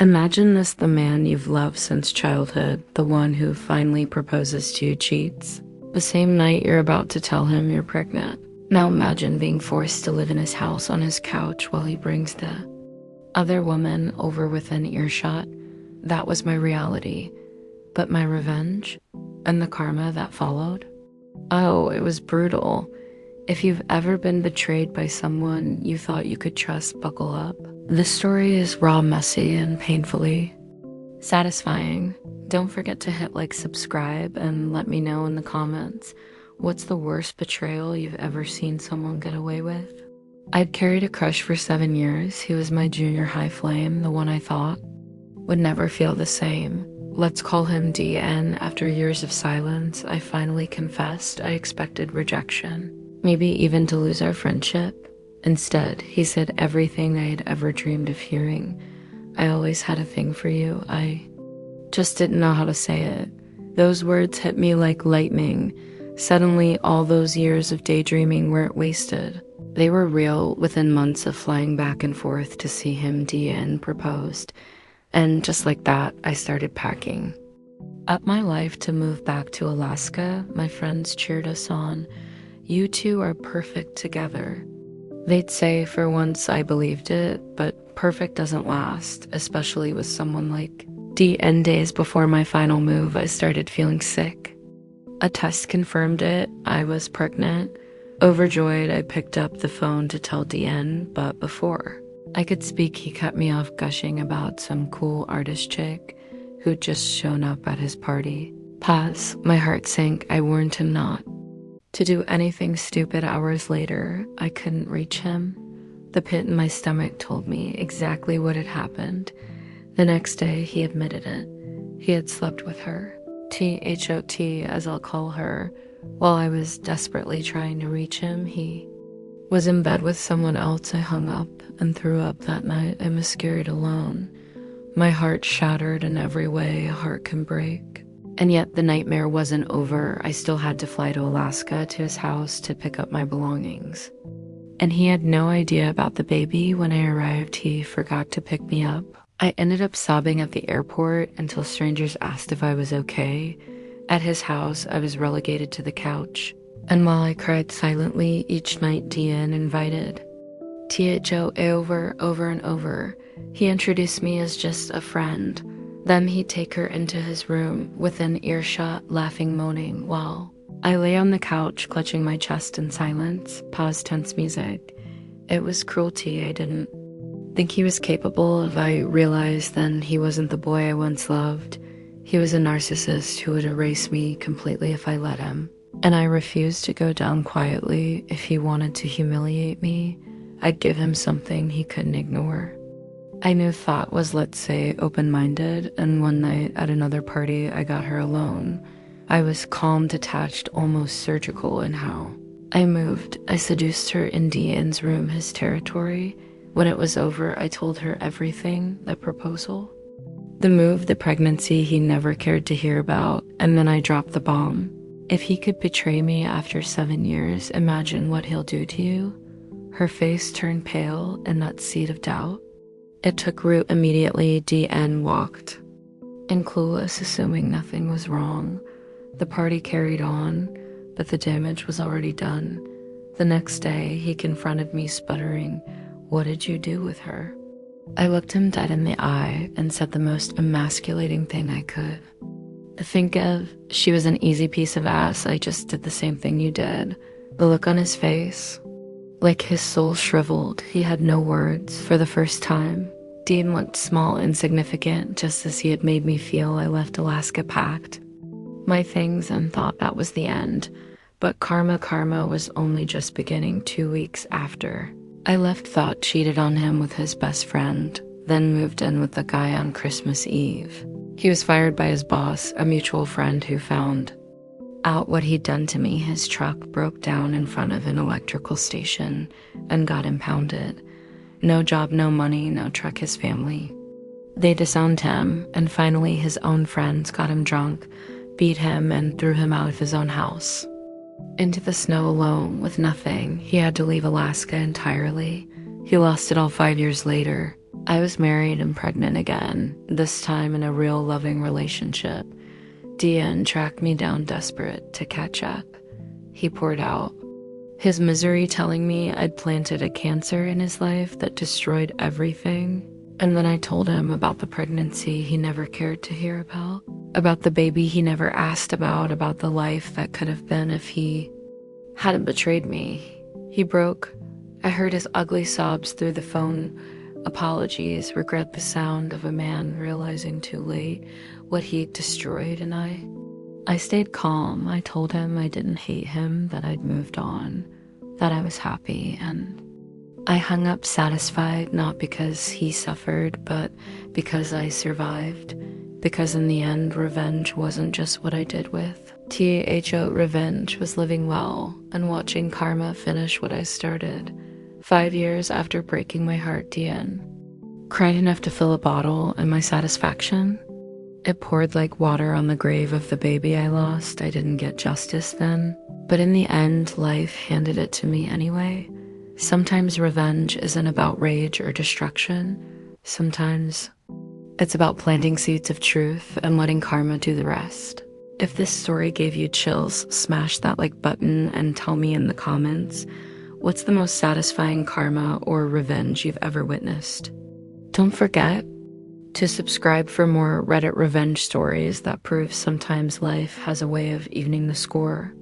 Imagine this: the man you've loved since childhood, the one who finally proposes to you, cheats. The same night you're about to tell him you're pregnant. Now imagine being forced to live in his house on his couch while he brings the other woman over within earshot. That was my reality. But my revenge and the karma that followed? Oh, it was brutal. If you've ever been betrayed by someone you thought you could trust, buckle up. This story is raw, messy, and painfully satisfying. Don't forget to hit like, subscribe, and let me know in the comments, what's the worst betrayal you've ever seen someone get away with? I'd carried a crush for 7 years. He was my junior high flame, the one I thought would never feel the same. Let's call him DN. After years of silence, I finally confessed. I expected rejection, maybe even to lose our friendship. Instead, he said everything I had ever dreamed of hearing. I always had a thing for you. I just didn't know how to say it. Those words hit me like lightning. Suddenly, all those years of daydreaming weren't wasted. They were real. Within months of flying back and forth to see him, DN proposed. And just like that, I started packing up my life to move back to Alaska. My friends cheered us on. You two are perfect together. They'd say for once I believed it, but perfect doesn't last, especially with someone like DN. Days before my final move, I started feeling sick. A test confirmed it. I was pregnant. Overjoyed, I picked up the phone to tell DN, but before I could speak, he cut me off, gushing about some cool artist chick who'd just shown up at his party. Pause. My heart sank. I warned him not to do anything stupid. Hours later, I couldn't reach him. The pit in my stomach told me exactly what had happened. The next day, he admitted it. He had slept with her, THOT as I'll call her. While I was desperately trying to reach him, he was in bed with someone else. I hung up and threw up that night. I miscarried alone. My heart shattered in every way a heart can break. And yet the nightmare wasn't over. I still had to fly to Alaska to his house to pick up my belongings. And he had no idea about the baby. When I arrived, he forgot to pick me up. I ended up sobbing at the airport until strangers asked if I was okay. At his house, I was relegated to the couch. And while I cried silently, each night DN invited THO over and over. He introduced me as just a friend. Then he'd take her into his room within earshot, laughing, moaning, while I lay on the couch, clutching my chest in silence. Pause, tense music. It was cruelty. I didn't think he was capable of. I realized then he wasn't the boy I once loved. He was a narcissist who would erase me completely if I let him. And I refused to go down quietly. If he wanted to humiliate me, I'd give him something he couldn't ignore. I knew thought was, let's say, open-minded, and one night at another party, I got her alone. I was calm, detached, almost surgical in how I moved. I seduced her in DN's room, his territory. When it was over, I told her everything, the proposal, the move, the pregnancy he never cared to hear about, and then I dropped the bomb. If he could betray me after 7 years, imagine what he'll do to you. Her face turned pale in that seed of doubt. It took root immediately. DN walked in clueless, assuming nothing was wrong. The party carried on, but the damage was already done. The next day, he confronted me, sputtering, "What did you do with her?" I looked him dead in the eye and said the most emasculating thing I could. Think of, she was an easy piece of ass. I just did the same thing you did. The look on his face, like his soul shriveled. He had no words. For the first time, Dean looked small, insignificant, just as he had made me feel. I left Alaska, packed my things, and thought that was the end. But karma was only just beginning. 2 weeks after I left, Thought cheated on him with his best friend, then moved in with the guy on Christmas Eve. He was fired by his boss, a mutual friend who found out what he'd done to me. His truck broke down in front of an electrical station and got impounded. No job, no money, no truck. His family, they disowned him, and finally his own friends got him drunk, beat him, and threw him out of his own house into the snow alone with nothing. He had to leave Alaska entirely. He lost it all 5 years later. I was married and pregnant again, this time in a real loving relationship. Dian tracked me down desperate to catch up. He poured out his misery, telling me I'd planted a cancer in his life that destroyed everything. And then I told him about the pregnancy he never cared to hear about the baby he never asked about the life that could have been if he hadn't betrayed me. He broke. I heard his ugly sobs through the phone. Apologies, regret, the sound of a man realizing too late what he'd destroyed, and I stayed calm. I told him I didn't hate him, that I'd moved on, that I was happy, and I hung up satisfied, not because he suffered, but because I survived. Because in the end, revenge wasn't just what I did with. Revenge was living well and watching karma finish what I started. 5 years after breaking my heart, Dian cried enough to fill a bottle, and my satisfaction? It poured like water on the grave of the baby I lost. I didn't get justice then, but in the end, life handed it to me anyway. Sometimes revenge isn't about rage or destruction. Sometimes it's about planting seeds of truth and letting karma do the rest. If this story gave you chills, smash that like button and tell me in the comments, what's the most satisfying karma or revenge you've ever witnessed? Don't forget to subscribe for more Reddit revenge stories that prove sometimes life has a way of evening the score.